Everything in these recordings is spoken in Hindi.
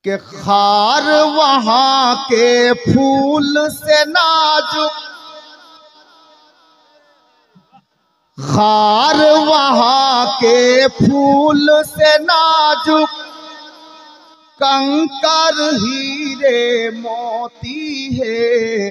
कि खार वहां के फूल से नाजुक, खार वहां के फूल से नाजुक, कंकर हीरे मोती है।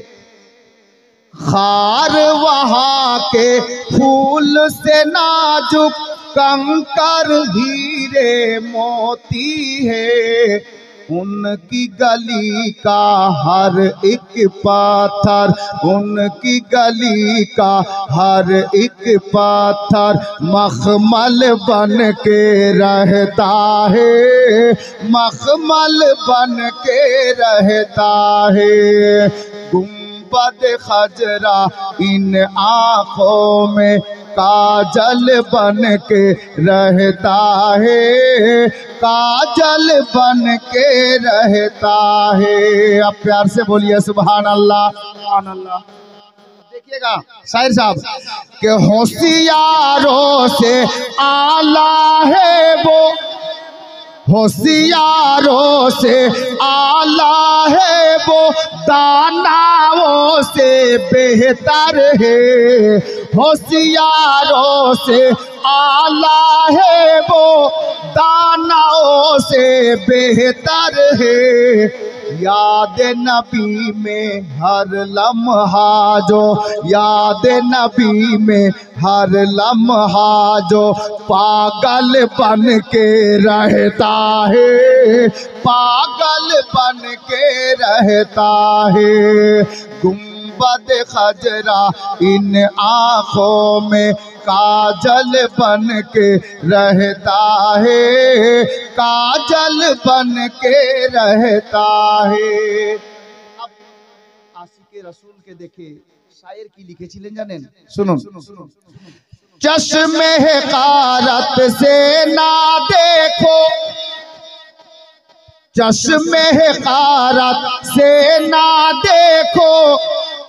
खार वहां के फूल से नाजुक, कंकर हीरे मोती है। उनकी गली का हर एक पत्थर, उनकी गली का हर एक पत्थर मखमल बन के रहता है, मखमल बन के रहता है। गुंबद खजरा इन आँखों में काजल बन के रहता है, काजल बन के रहता है। अब प्यार से बोलिए सुभान अल्लाह, सुभान अल्लाह। देखिएगा शायर साहब कि होशियारों से आला है वो, होशियारों से आला है वो, दानाओं से बेहतर है। होशियारों से आला है वो, दानाओं से बेहतर है। याद नबी में हर लम्हा जो, याद नबी में हर लम्हा जो पागल बन के रहता है, पागल बन के रहता है। गुंबद खजरा इन आँखों में काजल बन के रहता है, काजल बन के रहता है। अब आशिके रसूल के देखे शायर की लिखेছিলেন জানেন, শুনুন। चश्मे कारत से ना देखो, चश्मे कारत से ना देखो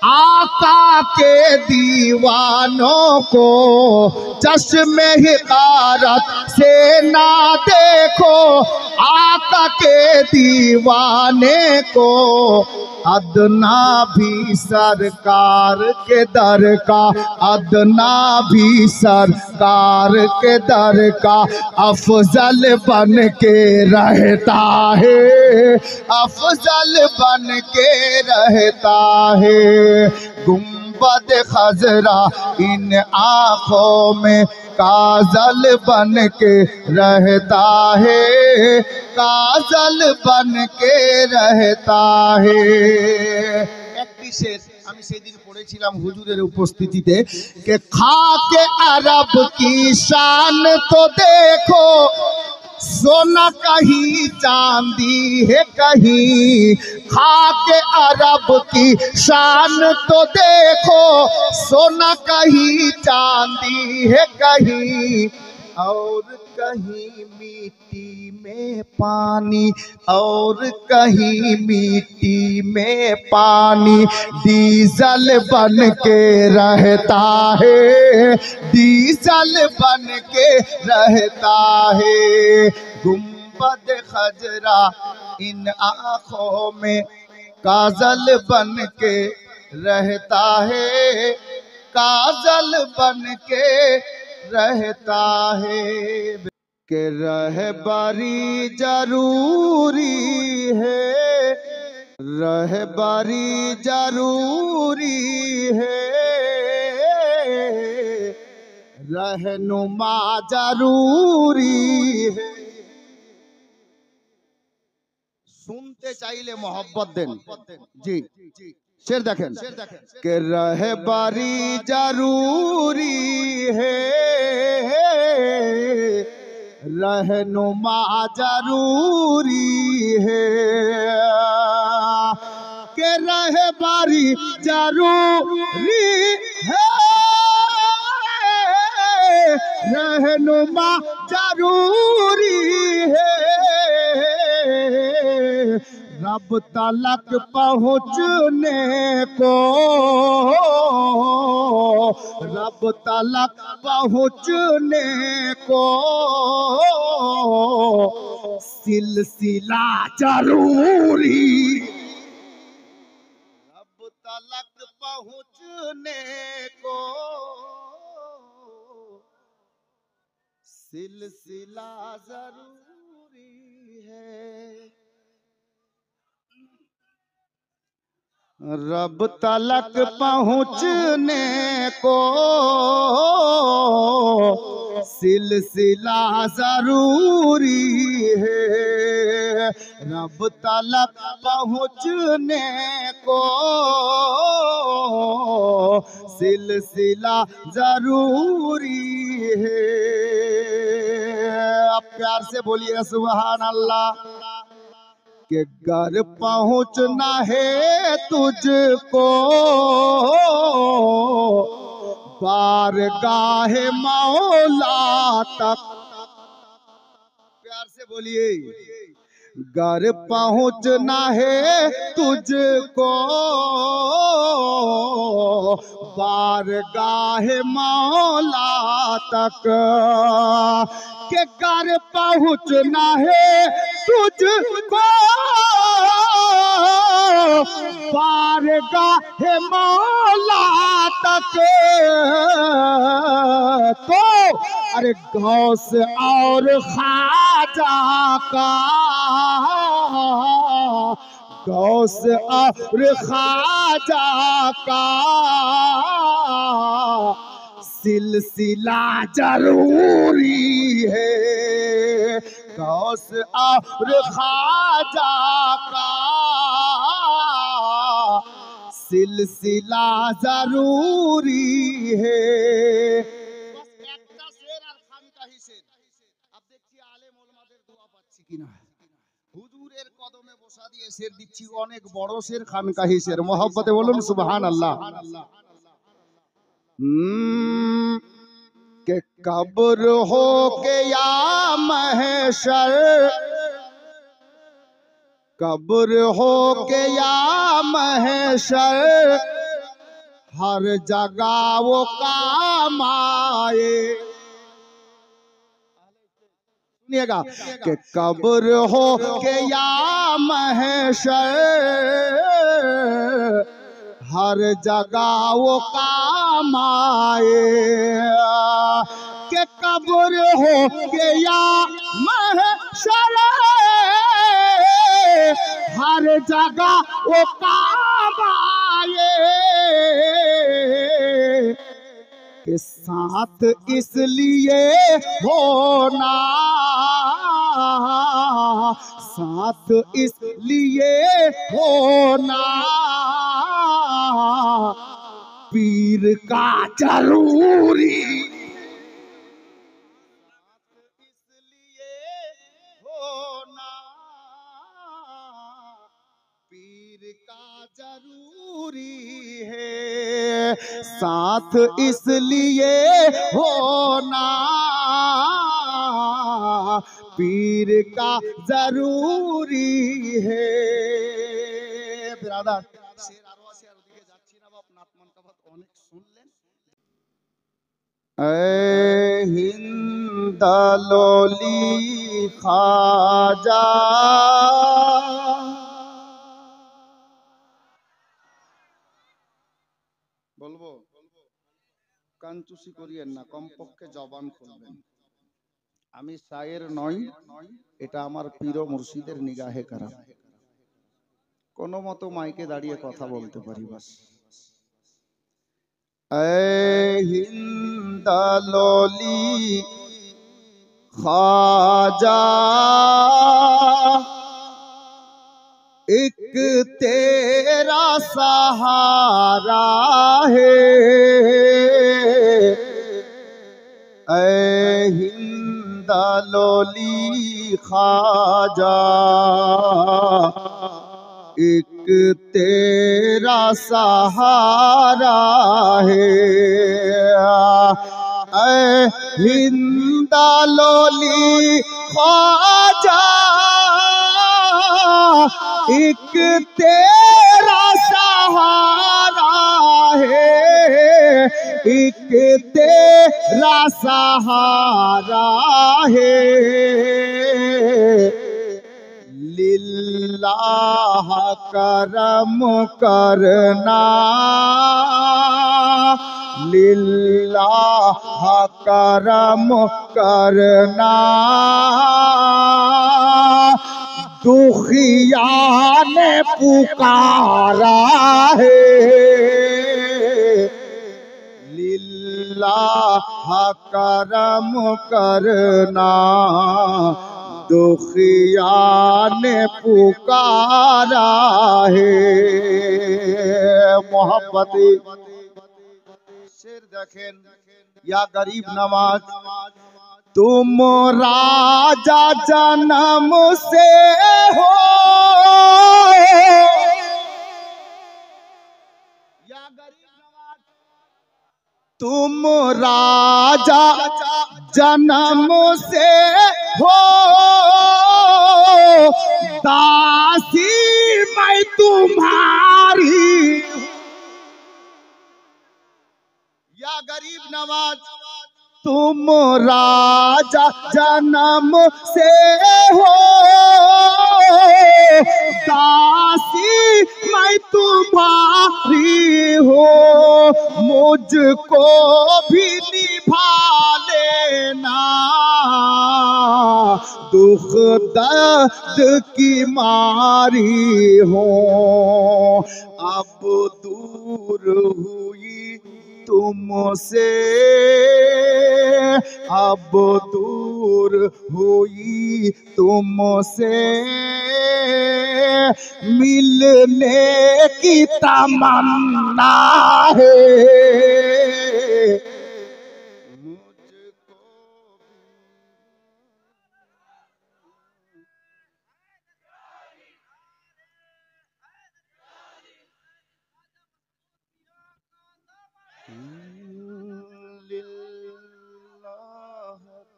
आका के दीवानों को। चश्मे कारत से ना देखो आका के दीवाने को। अदना भी सरकार के दर का, अदना भी सरकार के दर का अफजल बन के रहता है, अफजल बन के रहता है। गुंबद खजरा इन आँखों में काजल बन के रहता है, काजल बन के रहता है। একটি শের আমি সেদিন পড়েছিলাম হুজুরের উপস্থিতিতে कि खाके अरब की शान तो देखो, सोना कहीं चांदी है कहीं। खाके अरब की शान तो देखो, सोना कहीं चांदी है कहीं। और कहीं मिट्टी में पानी, और कहीं मिट्टी में पानी डीजल बन के रहता है, डीजल बन के रहता है। गुंबद खजरा इन आँखों में काजल बन के रहता है, काजल बन के रहता है। कि रहबरी जरूरी है, रहबरी जरूरी है, रहनुमा जरूरी है। सुनते चाहिए मोहब्बत देन जी। शेर देखें कि रहबरी जरूरी है, रहनुमा जरूरी है। कि रहबरी जरूरी है, रहनुमा जरूरी है। रब तलक पहुँचने को, रब तलक पहुँचने को सिलसिला जरूरी। रब तलक पहुँचने को सिलसिला जरूरी है। रब तलक पहुँचने को सिलसिला जरूरी है। रब तलक पहुँचने को सिलसिला जरूरी है। आप प्यार से बोलिए सुभान अल्लाह। कि घर पहुँचना है तुझको बारगाह मौला तक। प्यार से बोलिए। घर पहुँचना है तुझको बारगाह मौला तक। के घर पहुँचना है तुझको बारगाह मौला तक। तो अरे गौस और ख्वाजा का गौस और ख्वाजा का सिलसिला जरूरी है। गौस और ख्वाजा का सिलसिला जरूरी है। बस একটা শের আর খানকাহি শের। अब দেখছি আলেম ওলামাদের দোয়া পাচ্ছি কিনা। হুজুরের কদমে বসা দিয়ে শের দিচ্ছি, অনেক বড় শের, খানকাহি শের। মহব্বতে বলুন সুবহানাল্লাহ। के कब्र हो के या महशर, कब्र हो के या महशर, हर जगह वो काम आए। सुनिएगा। कि कब्र हो के या महशर, हर जगह वो काम आए। के कब्र हो के या महशर, हर जगह वो काम आए। के साथ इसलिए होना, साथ इसलिए होना पीर का जरूरी। इसलिए होना पीर का जरूरी है। साथ इसलिए होना पीर का जरूरी है। बिरादर शेर आरो আছে আর ওদিকে যাচ্ছি না বাপ, নাত মানকাবাত অনেক শুনলেন। এ হিন্দাললি খাজা বলবো, কাঞ্চুসি করিয়েন না, কমপক্ষে জবান খুলবেন। আমি শায়ের নই, এটা আমার পীর ও মুর্শিদের নিগাহে করা। কোনো মতো মাইকে দাঁড়িয়ে কথা বলতে পারি বাস। এ হিন্দাললি খাজা एक तेरा सहारा है। ऐ हिंदालोली खाजा एक तेरा सहारा है। ऐ हिंदालोली खाजा एक तेरा सहारा है। एक तेरा सहारा है। लिल्लाह करम करना, लिल्लाह करम करना, दुखिया ने पुकारा है, लिल्लाह करम करना, दुखिया ने पुकारा है। मोहब्बत शेर देखें, या गरीब नवाज, तुम राजा जन्म से हो, या गरीब नवाज, तुम राजा जन्म से हो, दासी मैं तुम्हारी, या गरीब नवाज, तुम राजा जन्म से हो, दासी मैं तुम्हारी हो, मुझको भी निभा लेना, दुख दर्द की मारी हो, अब दूर हुई तुमसे, अब दूर हुई तुमसे, मिलने की तमन्ना है, मुझको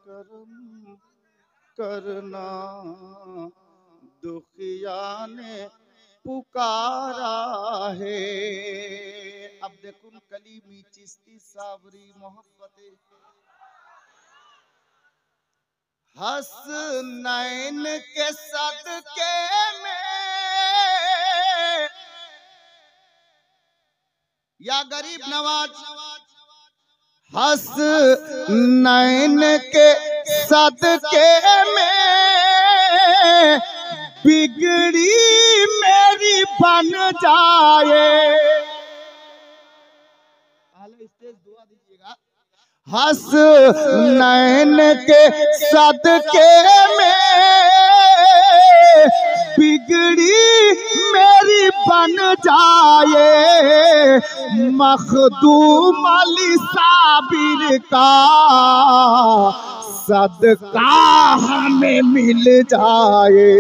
करम करना, दुखिया ने पुकारा है। अब देखुन कलीमी चिश्ती साबरी मोहब्बते, हसनैन के सदके में, या गरीब नवाज, हसनैन के सदके में, बिगड़ी मेरी बन जाए, स्टेज दुआ दीजिएगा, हसनैन के सदके में, बिगड़ी मेरी बन जाए, मखदूम अली साबिर का सदका हमें मिल जाए,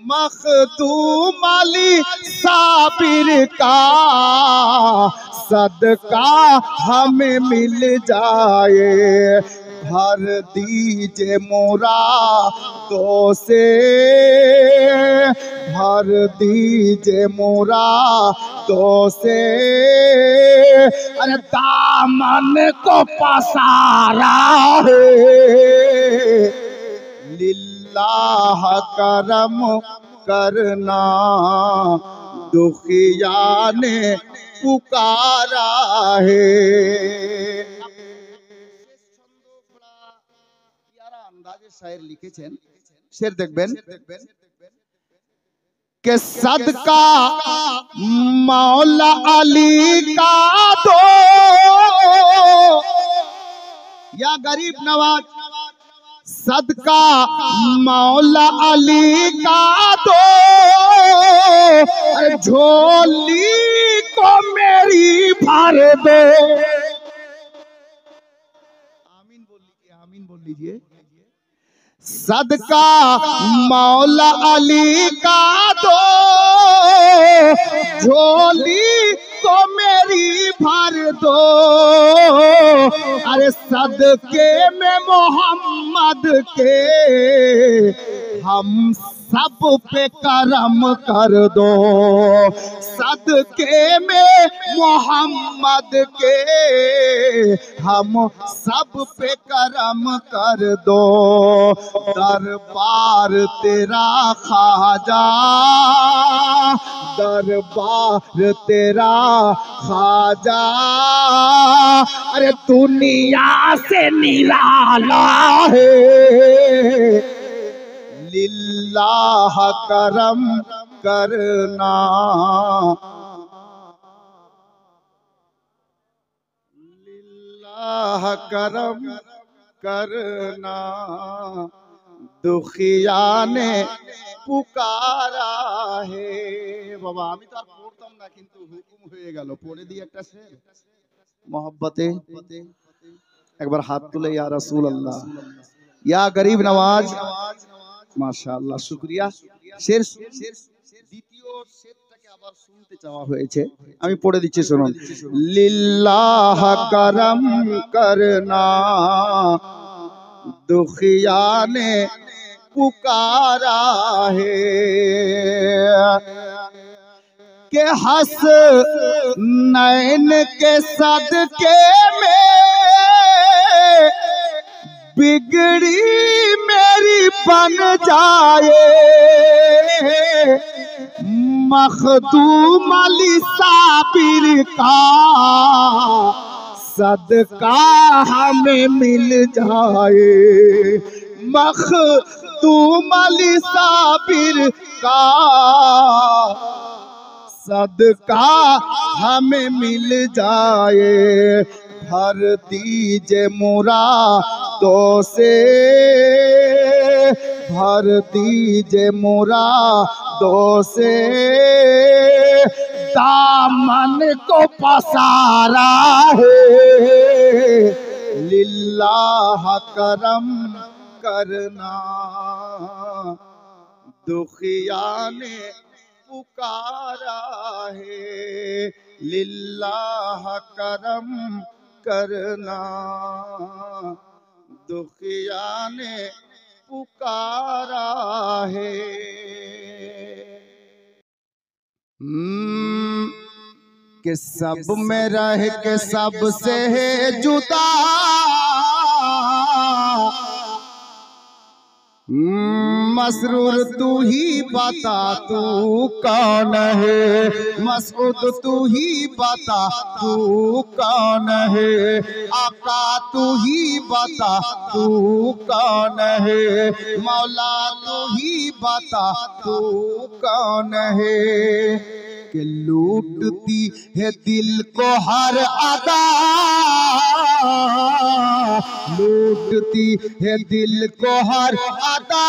मखदूम अली साबिर का सदका हमें मिल जाए, भर दीजिए मुरादों से, भर दीजिए मुरादों से, अरे दामन को पसारा है, लिल्लाह करम करना, दुखिया ने पुकारा है। शायर लिखेছেন, शेर देखবেন, के सदका मौला अली का दो, या गरीब नवाज, सदका मौला अली का दो, झोली को मेरी भर दो, आमीन बोल लीजिए, आमीन बोल लीजिए, सदका मौला अली का दो, झोली को मेरी भर दो, अरे सदके में मोहम्मद के हम सब पे करम कर दो, सदके में मोहम्मद के हम सब पे करम कर दो। दरबार तेरा ख्वाजा, दरबार तेरा ख्वाजा, अरे दुनिया से निराला है। लिल्लाह करम करना, लिल्लाह करम करना, दुखिया ने पुकारा है। बाबा আমি তো আর পড়তাম না, কিন্তু হুকুম হয়ে গেল, পড়ে দিই একটা শের मोहब्बते। एक बार हाथ तुले या रसूल अल्लाह, या गरीब नवाज, माशाअल्लाह, शुक्रिया। शेर দ্বিতীয় শেরটাকে আবার শুনতে চাওয়া হয়েছে, আমি পড়ে দিচ্ছি শুনুন। লিল্লাহ করম করনা, दुखिया ने पुकारा है कि हंस नैन के सदके में बिगड़ी मेरी बन जाए, मखदूम अली साबिर का सदका हमें मिल जाए, मखदूम अली साबिर का सदका हमें मिल जाए। भर दीजिए मुरादों से, भर दीजिए मुरादों से, दामन को पसारा है। लिल्लाह करम करना, दुखिया ने पुकारा है। लिल्लाह करम करना, दुखिया ने पुकारा है। कि सब में रह के सबसे है जुदा, मसरूर तू ही बता तू कौन है, मसऊद तू ही बता तू कौन है, आका तू ही बता तू कौन है, मौला तू ही बता तू कौन है। कि लूटती है दिल को हर अदा, लूटती है दिल को हर अदा,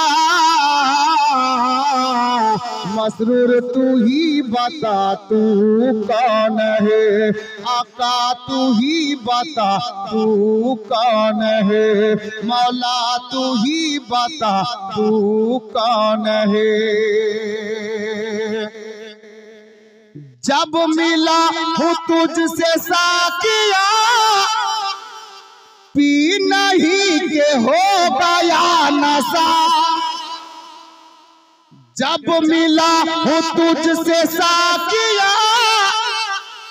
मसरूर तू ही बता तू कौन है, आका तू ही बता तू कौन है, मौला तू ही बता तू कौन है। जब मिला हूँ तुझसे साकिया, पी नहीं के हो गया नशा, जब मिला हूँ तुझसे साकिया,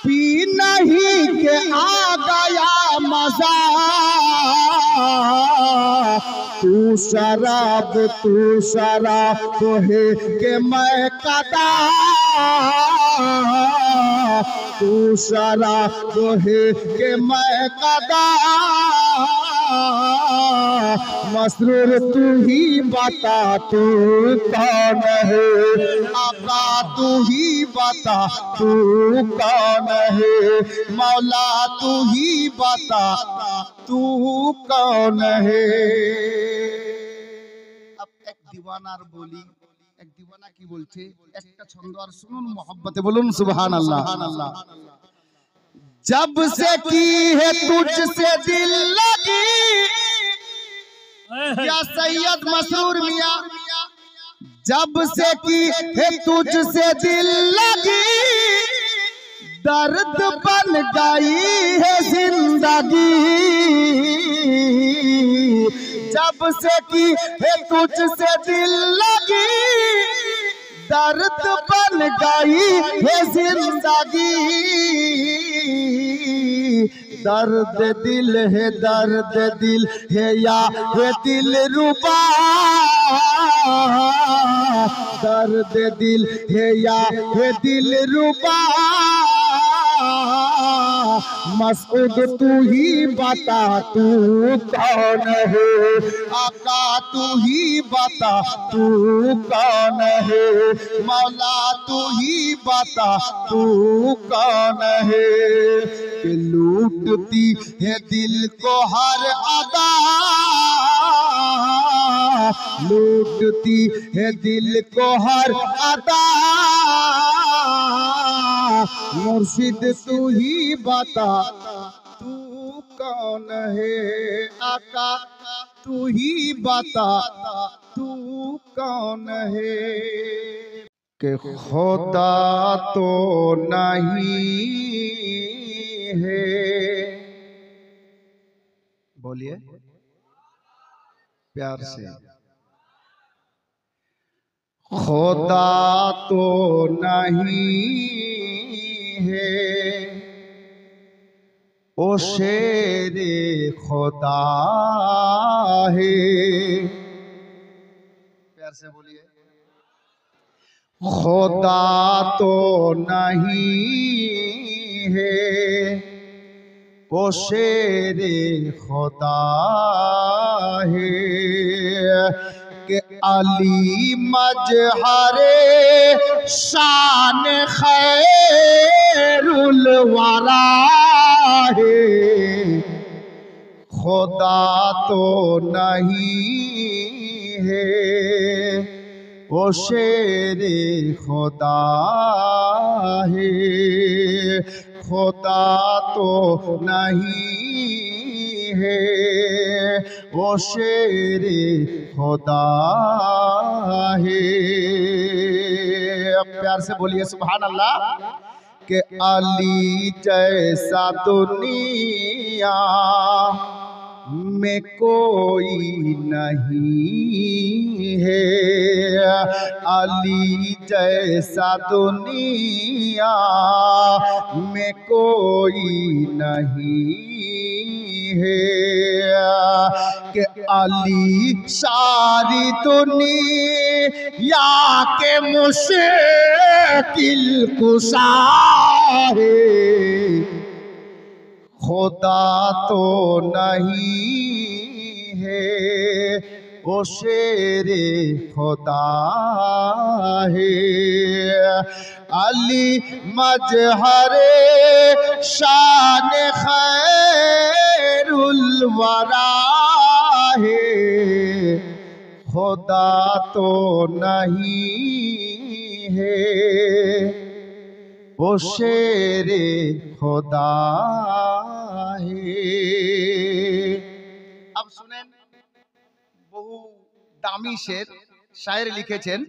पी नहीं के आ गया मजा। तू शराब है कि मैं कदा, तू शराब है कि मैं कदा, मसरूर तू ही बता तू कौन है, आका तू ही बता तू कौन है, मौला तू ही बता तू कौन है। अब एक दीवानार बोली, एक दीवाना की बोलছে একটা ছন্দ আর শুনুন मोहब्बते, बोलूं सुभान अल्लाह। जब से की है तुझसे दिल लगी, या सैयद मसरूर मियां, जब से की है तुझसे दिल लगी, दर्द बन गई है जिंदगी। जब से की है तुझसे दिल लगी, दर्द बन गई है जिंदगी। दर्द दिल है या है दिल रुबा, दर्द दिल है या है दिल रुबा। मसूद तू ही बता तू कौन है, आका तू ही बता तू कौन है, मौला तू ही बता तू कौन है। कि लूटती है दिल को हर अदा, लूटती है दिल को हर अदा। मुर्शिद तू ही बता तू कौन है, आका तू ही बता तू कौन है। कि खुदा तो नहीं है, बोलिए प्यार से, खुदा तो नहीं है ओ शेरे खुदा है। प्यार से बोलिए, खुदा तो नहीं है ओ शेरे खुदा है। कि अली मजहरे शान खैरुल वरा है, खुदा तो नहीं है ओ शेरे खुदा है। खुदा तो नहीं है वो शेरे खुदा है। अब प्यार से बोलिए सुभान अल्लाह। कि अली जैसा दुनिया में कोई नहीं है, अली जैसा दुनिया में कोई नहीं है। कि अली सारी दुनिया के मुश्किल कुशा है, खुदा तो नहीं है वो शेरे खुदा है। अली मजहरे शान खैरुल वरा है, खुदा तो नहीं है वो शेरे खुदा है। अब सुनें, बहु दामी शेर शायर लिखेছেন।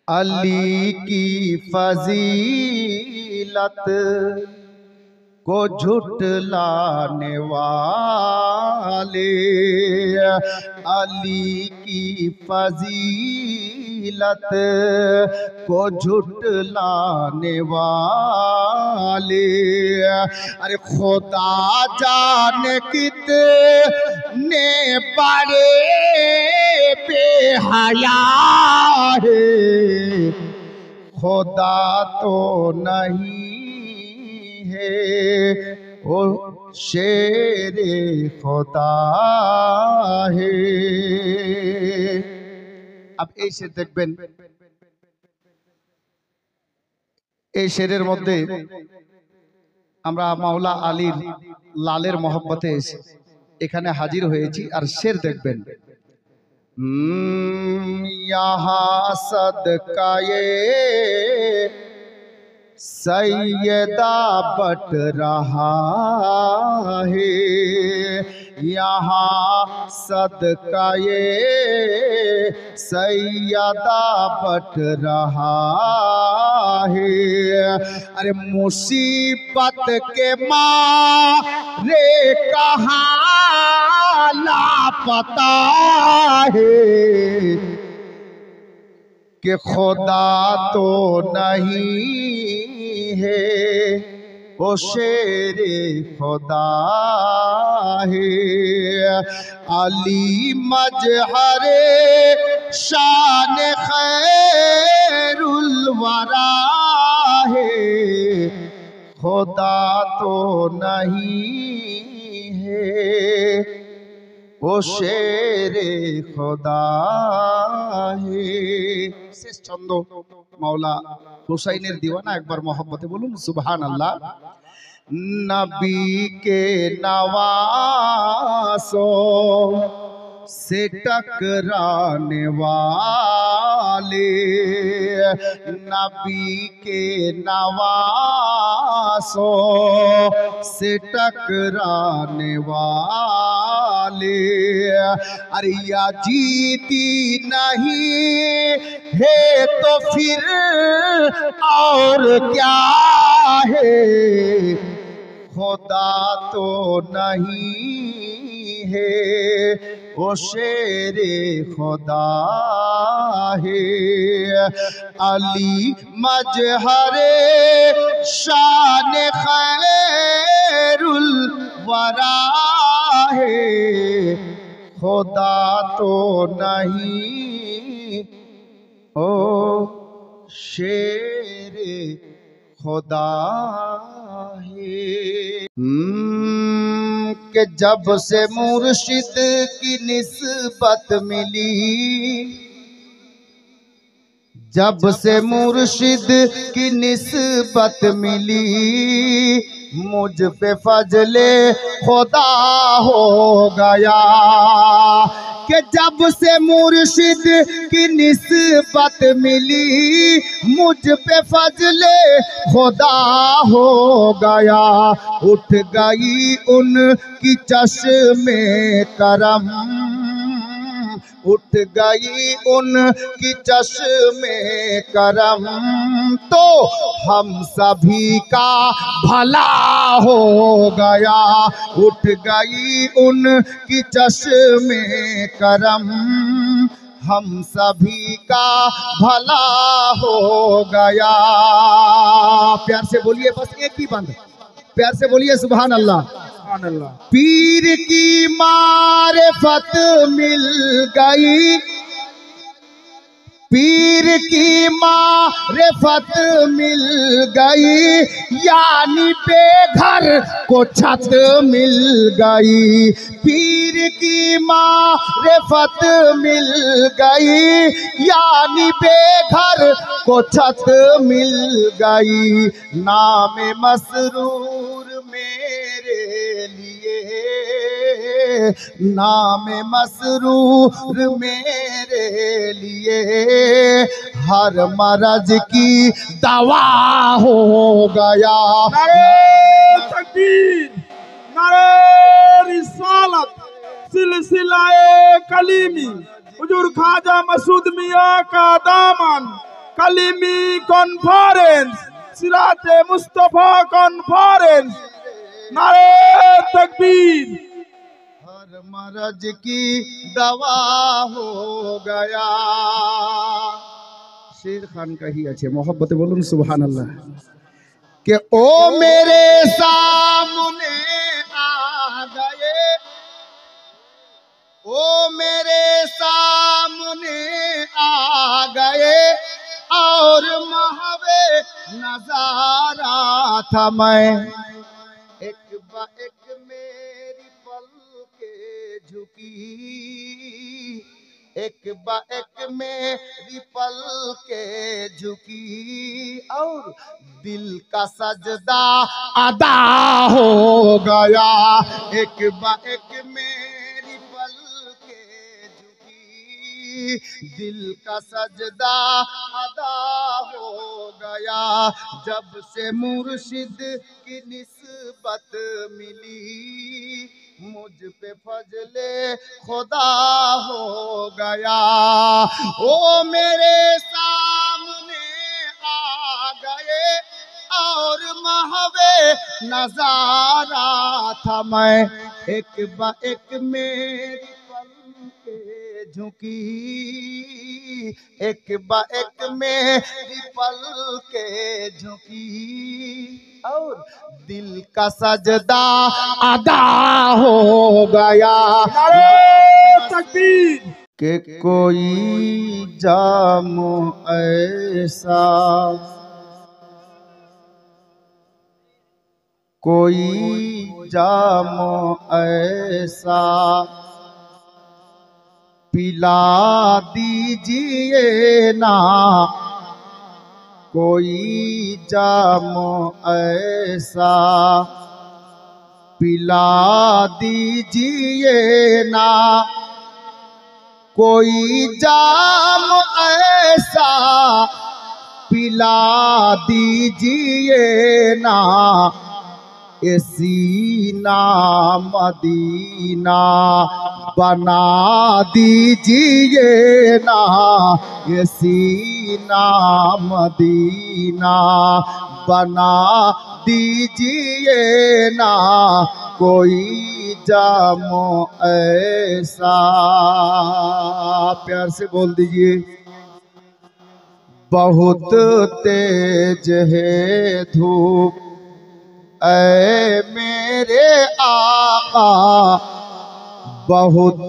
अली की फजीलत को झुटलाने वाले, अली की फजीलत को झुटलाने वाले। अरे खुदा जाने कितने बड़े बेहया है, खुदा तो नहीं है वो शेरे खुदा है। अब এই শের দেখবেন, এই শেরের মধ্যে আমরা মাওলা আলীর লালের মহব্বতে এখানে হাজির হয়েছি। আর শের দেখবেন, यहाँ सदकाए सैयदा बट रहा है, यहाँ सदकाए सैयदा बट रहा है। अरे मुसीबत के मारे कहाँ लापता है कि खुदा तो नहीं है, वो शेरे खुदा है। अली मजहरे शान खैरुल वरा है, खुदा तो नहीं है, वो शेरे खुदा है। শেষ ছন্দ মাওলা হুসাইনের দিওয়ানা, একবার মোহাম্মতে বলুন সুবহানাল্লাহ। नबी के नवासों से टकराने वाले, नबी के नवासों से टकराने वाले, अरे या जीती नहीं है तो फिर और क्या है, खुदा तो नहीं है, वो शेरे खुदा है। अली मजहरे शान खैरुल वरा है, खुदा तो नहीं, ओ शेरे खुदा है। कि जब से मुर्शिद की निस्बत मिली, जब से मुर्शिद की निस्बत मिली, मुझ पे फजले खुदा हो गया। कि जब से मुर्शिद की निस्बत मिली, मुझ पे फजले खुदा हो गया। उठ गई उनकी चश्मे करम, उठ गई उनकी चश्मे करम, तो हम सभी का भला हो गया। उठ गई उनकी चश्मे करम, हम सभी का भला हो गया। प्यार से बोलिए, बस एक ही बंद, प्यार से बोलिए सुभान अल्लाह। पीर की मारिफत मिल गई, पीर की मारिफत मिल गई, यानी बेघर को छत मिल गई। पीर की मारिफत मिल गई, यानी बेघर को छत मिल गई। नाम मसरूर मेरे लिए, नाम मसरूर मेरे लिए, हर मरज की दवा हो गया। नारे तकबीर, नारे रिसालत, सिलसिलाए कलीमी, हुजूर ख्वाजा मसूद मियां का दामन, कलीमी कॉन्फ्रेंस, सिराते मुस्तफा कॉन्फ्रेंस। नारे तकबीर, हर मरज की दवा हो गया। शेर खान का ही अच्छे मोहब्बत बोलूं सुभान अल्लाह। कि ओ मेरे सामने आ गए, ओ मेरे सामने आ गए, और महवे नजारा था मैं। एक बा एक मेरी पलके झुकी, एक बा एक मेरी पलके झुकी, और दिल का सजदा अदा हो गया। एक बा एक मेरी पलके झुकी, दिल का सजदा अदा हो गया। जब से मुर्शिद की निस्बत मिली, मुझ पे फजले खुदा हो गया। ओ मेरे सामने आ गए, और महवे नजारा था मैं। एक बा एक मेरी पल के झुकी, एक बा एक मेरी पल के झुकी और दिल का सजदा अदा हो गया। नारे तकबीर। कि कोई जाम ऐसा, कोई जाम ऐसा पिला दीजिए ना, कोई जाम ऐसा पिला दीजिए ना, कोई जाम ऐसा पिला दीजिए ना, ये सीना मदीना बना दीजिए ना, ये सीना मदीना बना दीजिए ना, कोई जाम ऐसा। प्यार से बोल दीजिए। बहुत तेज है धूप ऐ मेरे आका, बहुत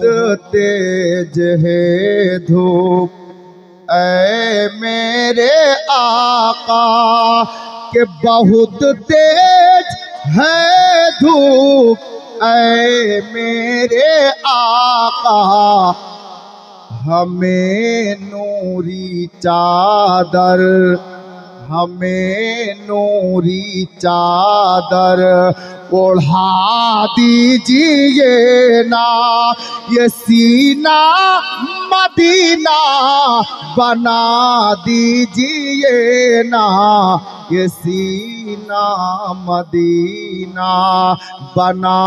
तेज है धूप ऐ मेरे आका, के बहुत तेज है धूप ऐ मेरे आका, हमें नूरी चादर, हमें नूरी चादर ओढ़ा दीजिए ना, ये सीना मदीना बना दीजिए ना, ये सीना मदीना बना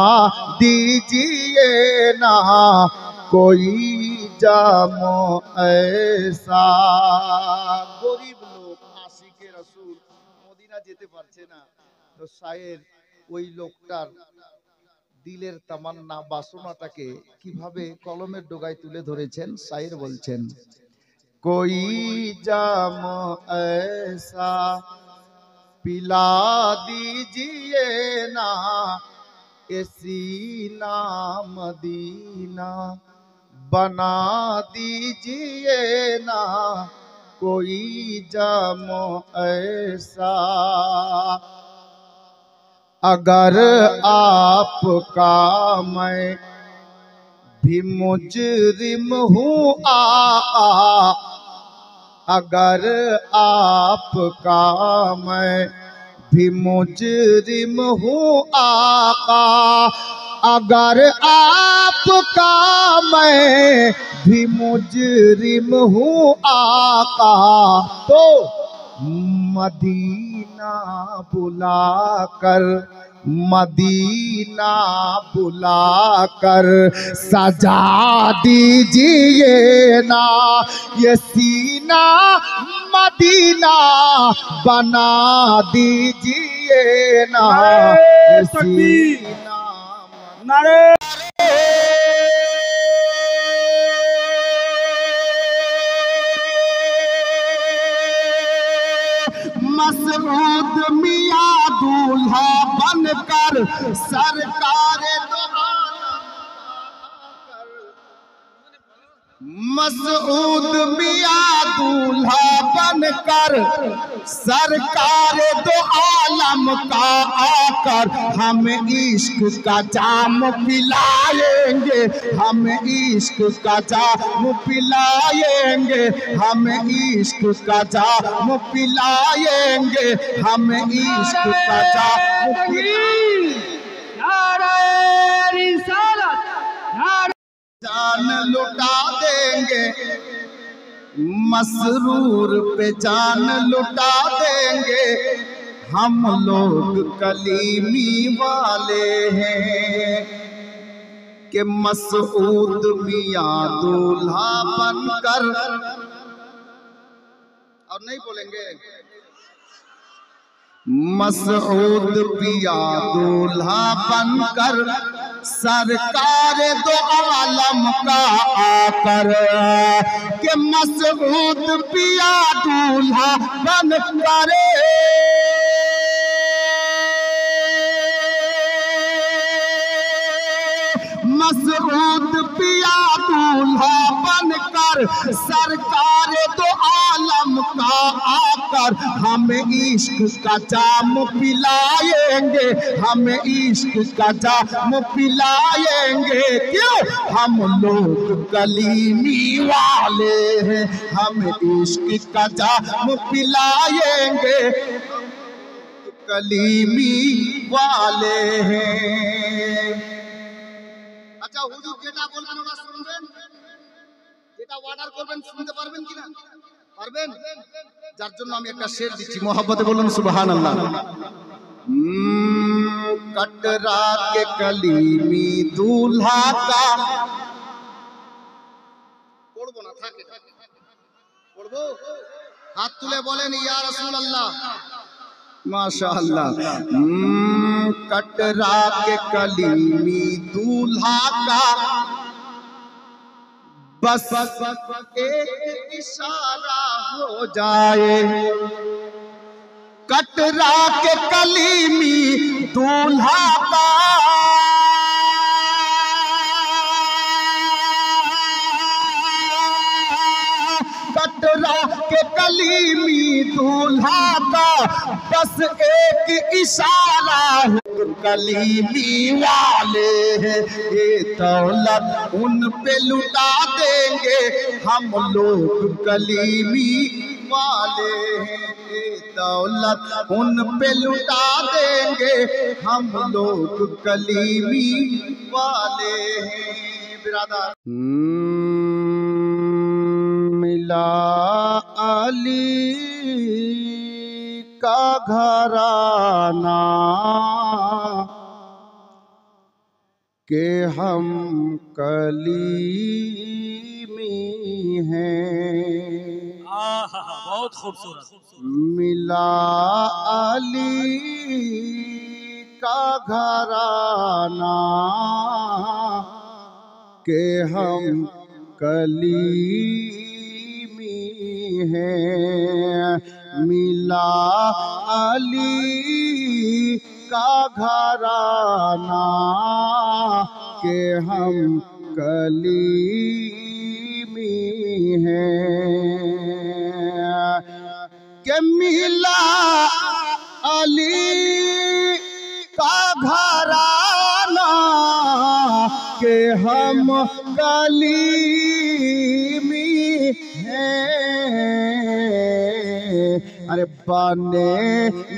दीजिए ना, कोई जाम ऐसा। गरीब लोग आशिके रसूल মদিনা যেতে পারছে না, তো শায়ের ওই লোকটার দিলের তামান্না বাসনাটাকে কিভাবে কলমের ডগায় তুলে ধরেছেন। শায়ের বলছেন, कोई जाम ऐसा पिला दीजिए ना, ये सीना मदीना बना दीजिए ना, कोई जाम ऐसा। अगर आपका मैं भी मुजरिम हूँ आका, अगर आपका मैं भी मुजरिम हूँ आका, अगर आपका मैं भी मुजरिम हूँ आका, तो मदीना बुलाकर, मदीना बुलाकर सजा दीजिए ना, ये सीना मदीना बना दीजिए ना, ये सीना। नारे मसऊद मियां दूल्हा बनकर सरकार दो आलम, मसऊद मियां दूल्हा बनकर सरकार दो आलम का आकर, हम इश्क का जाम पिलाएंगे, हम इश्क का जाम पिलाएंगे, हम इश्क का जाम पिलाएंगे, हम इश्क का जाम पिलाएंगे। जान लुटा देंगे, मसरूर पे जान लुटा देंगे, हम लोग कलीमी वाले हैं, कि मसऊद मियां दूल्हा बनकर, और नहीं बोलेंगे, मसऊद मियां दूल्हा बनकर सरकार दो आलम का आकर के मसऊद पिया दूल्हा बन करे मसऊद पिया दूल्हा बनकर सरकार दो आलम का आकर हमें इश्क का जाम पिलाएंगे हमें इश्क का जाम पिलाएंगे क्यों हम लोग कलीमी वाले हैं हम इश्क का जाम पिलाएंगे कलीमी वाले हैं। আচ্ছা হুজুর যেটা বলবেন ওটা শুনবেন যেটা অর্ডার করবেন শুনতে পারবেন কিনা পারবেন যার জন্য আমি একটা শের দিচ্ছি मोहब्बते বলুন সুবহানাল্লাহ कटरा के कलीमी दूल्हा का পড়বো না থাকে পড়বো হাত তুলে বলেন ইয়া রাসূলুল্লাহ माशाअल्लाह कटरा के कलीमी दूल्हा का बस एक इशारा हो जाए कटरा के कलीमी दूल्हा का कटरा के कलीमी दूल्हा का बस एक इशारा कलीमी वाले हैं ये दौलत उन पे लुटा देंगे हम लोग कलीमी वाले हैं ये दौलत उन पे लुटा देंगे हम लोग कलीमी वाले हैं बिरादर मिला अली का घराना के हम कलीमी हैं बहुत खूबसूरत मिला अली का घराना के हम कलीमी हैं मिला अली का घराना के हम कलीमी हैं के मिला अली का घराना के हम कलीमी अरे बने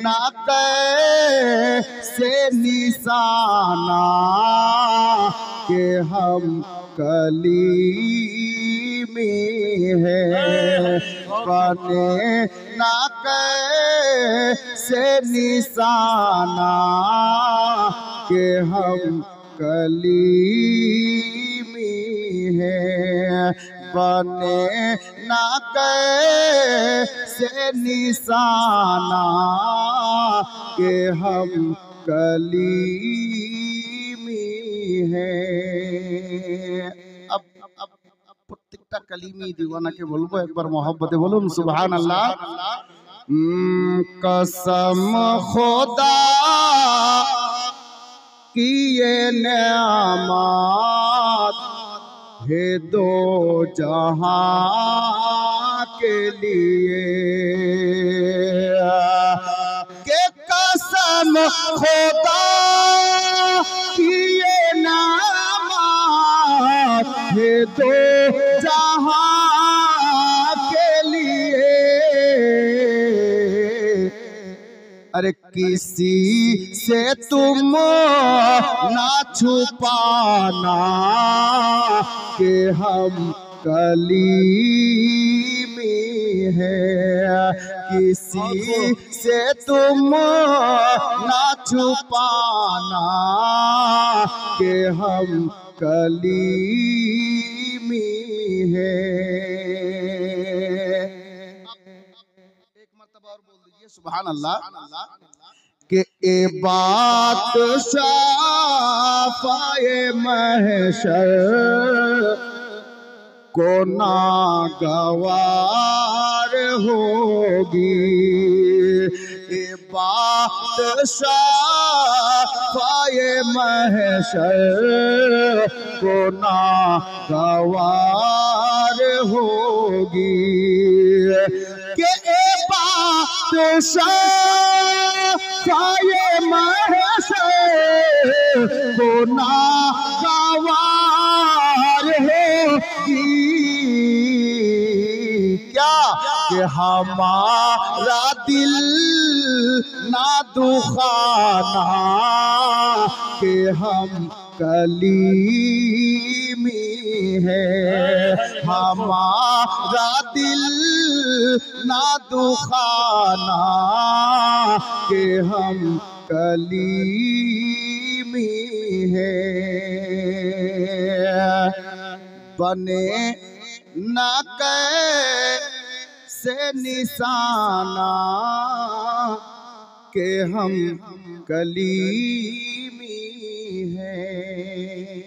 ना कैसे निशाना के हम कलीमी हैं बने ना कैसे निशाना के हम कलीमी हैं बने ना कैसे निशाना के हम कलीमी हैं। अब प्रत्येकटा कलीमी दीवाना के बोलबो एक बार मोहब्बते बोलुन सुभान अल्लाह कसम खुदा की ये नेमत है दो जहां के लिए के कसम खुदा की ये नेमत है दो जहां के लिए अरे किसी से तुम ना छुपाना कि हम कलीमी हैं किसी से तुम ना छुपाना कि हम कलीमी हैं। एक मर्तबा और बोल दीजिए सुभान अल्लाह कि ए बात शाफ़ाए महशर को नागवार होगी। ये बात शाफ़ाए महशर को नागवार होगी कि ये बात शाफ़ाए महशर को नागवार होगी। क्या कि हमारा दिल ना दुखाना कि हम कलीमी है। हमारा दिल ना दुखाना कि हम कलीमी है। बने न कैसे निशाना के हम कलीमी हैं।